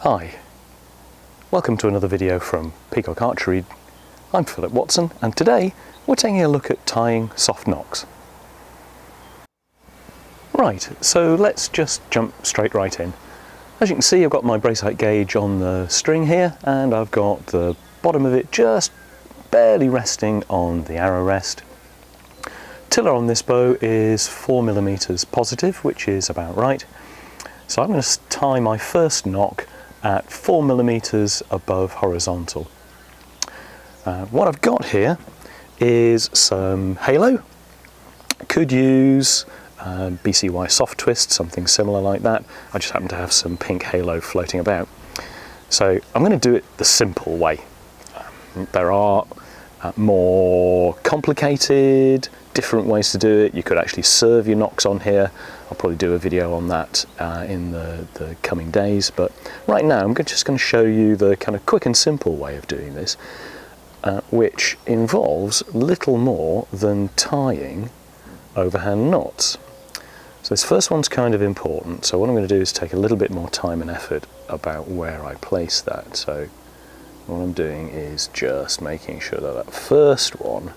Hi, welcome to another video from Peacock Archery. I'm Philip Watson and today we're taking a look at tying soft nocks. Right, so let's just jump straight right in. As you can see, I've got my brace height gauge on the string here and I've got the bottom of it just barely resting on the arrow rest. Tiller on this bow is 4mm positive, which is about right. So I'm going to tie my first nock at 4mm above horizontal. What I've got here is some halo. Could use BCY soft twist, something similar like that. I just happen to have some pink halo floating about. So I'm going to do it the simple way. There are more complicated, different ways to do it. You could actually serve your nocks on here. I'll probably do a video on that in the coming days, but right now I'm just going to show you the kind of quick and simple way of doing this, which involves little more than tying overhand knots. So this first one's kind of important, so what I'm going to do is take a little bit more time and effort about where I place that. So what I'm doing is just making sure that that first one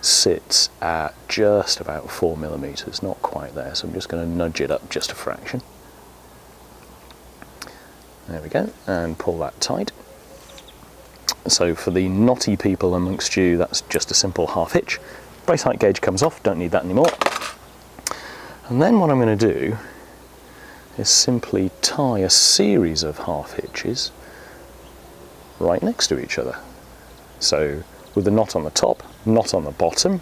sits at just about 4mm, not quite there, so I'm just going to nudge it up just a fraction. There we go, and pull that tight. So for the knotty people amongst you, that's just a simple half hitch. Brace height gauge comes off, don't need that anymore. And then what I'm going to do is simply tie a series of half hitches right next to each other. So with the knot on the top, knot on the bottom,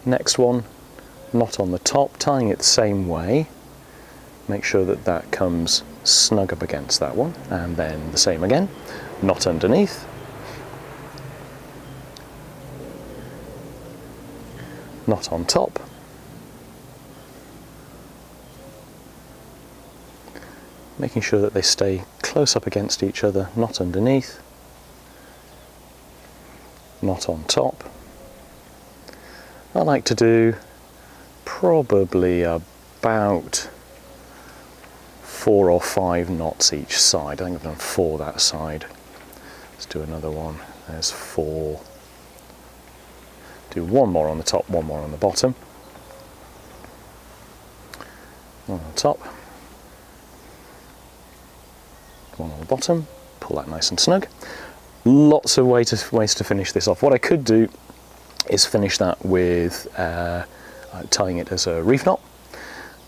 next one, knot on the top, tying it the same way. Make sure that that comes snug up against that one, and then the same again, knot underneath, knot on top, making sure that they stay close up against each other, knot underneath, knot on top. I like to do probably about 4 or 5 knots each side. I think I've done 4 that side. Let's do another one. There's 4. Do 1 more on the top, 1 more on the bottom. 1 on the top, 1 on the bottom. Pull that nice and snug. Lots of ways to finish this off. What I could do is finish that with tying it as a reef knot.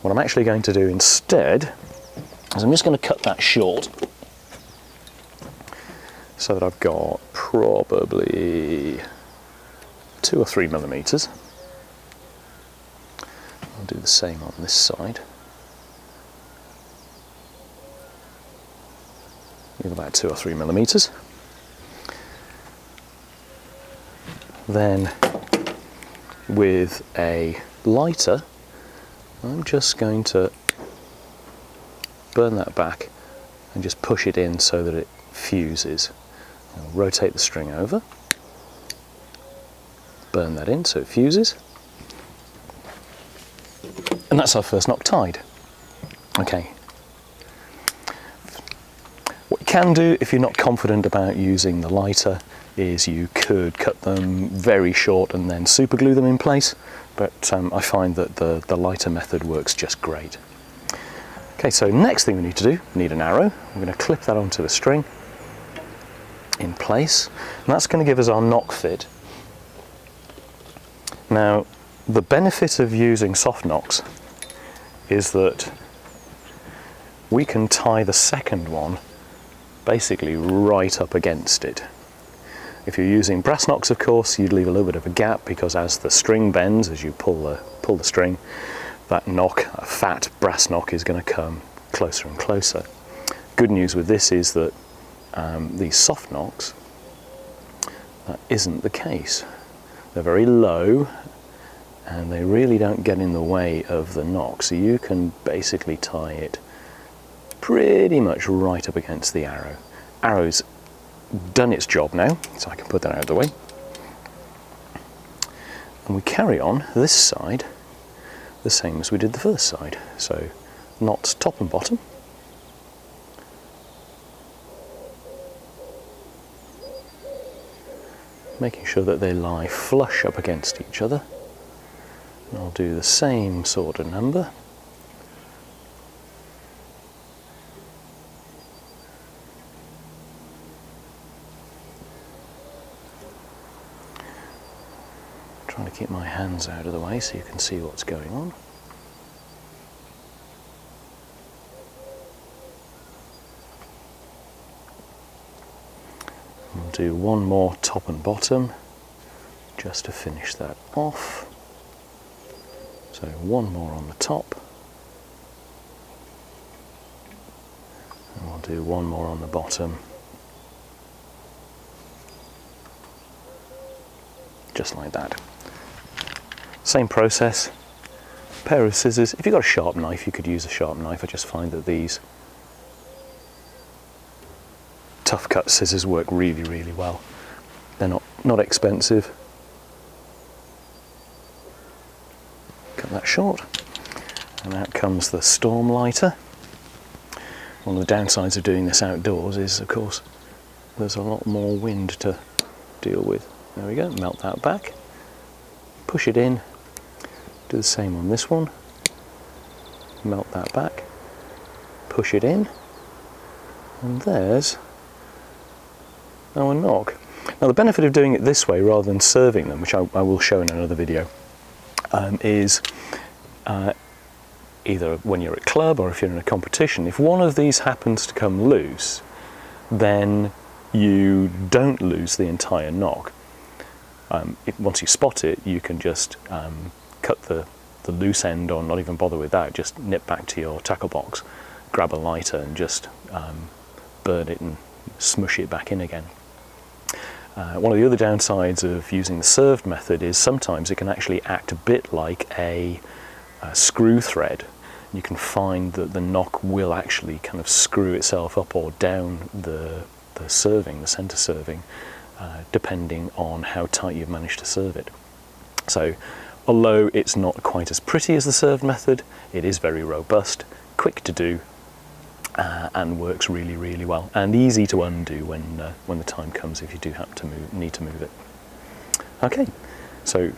What I'm actually going to do instead is I'm just going to cut that short so that I've got probably 2 or 3mm. I'll do the same on this side. Give about 2 or 3mm. Then with a lighter, I'm just going to burn that back and just push it in so that it fuses. I'll rotate the string over, burn that in so it fuses, and that's our first nock tied. Okay. What you can do if you're not confident about using the lighter is you could cut them very short and then super glue them in place, but I find that the lighter method works just great. Okay, so next thing we need to do, we need an arrow. We're going to clip that onto the string in place, and that's going to give us our nock fit. Now, the benefit of using soft nocks is that we can tie the second one basically right up against it. If you're using brass nocks, of course, you'd leave a little bit of a gap, because as the string bends, as you pull the string, that nock, a fat brass nock, is going to come closer and closer. Good news with this is that these soft nocks, that isn't the case. They're very low and they really don't get in the way of the nock, so you can basically tie it pretty much right up against the arrow. Arrow's done its job now, so I can put that out of the way. And we carry on this side the same as we did the first side. So knots top and bottom, making sure that they lie flush up against each other. And I'll do the same sort of number. Trying to keep my hands out of the way so you can see what's going on. We'll do one more top and bottom just to finish that off. So one more on the top, and we'll do one more on the bottom, just like that. Same process, pair of scissors. If you've got a sharp knife, you could use a sharp knife. I just find that these tough cut scissors work really, really well. They're not expensive. Cut that short, and out comes the storm lighter. One of the downsides of doing this outdoors is, of course, there's a lot more wind to deal with. There we go, melt that back, push it in, do the same on this one, melt that back, push it in, and there's our knock. Now the benefit of doing it this way rather than serving them, which I will show in another video, is either when you're at club or if you're in a competition, if one of these happens to come loose, then you don't lose the entire knock. Once you spot it, you can just cut the loose end, or not even bother with that, just nip back to your tackle box, grab a lighter and just burn it and smush it back in again. One of the other downsides of using the served method is sometimes it can actually act a bit like a screw thread. You can find that the knock will actually kind of screw itself up or down the serving, the centre serving, depending on how tight you've managed to serve it. So although it's not quite as pretty as the served method, it is very robust, quick to do, and works really, really well, and easy to undo when the time comes if you do have to need to move it. Okay, so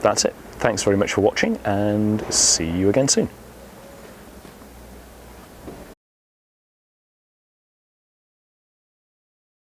that's it. Thanks very much for watching, and see you again soon.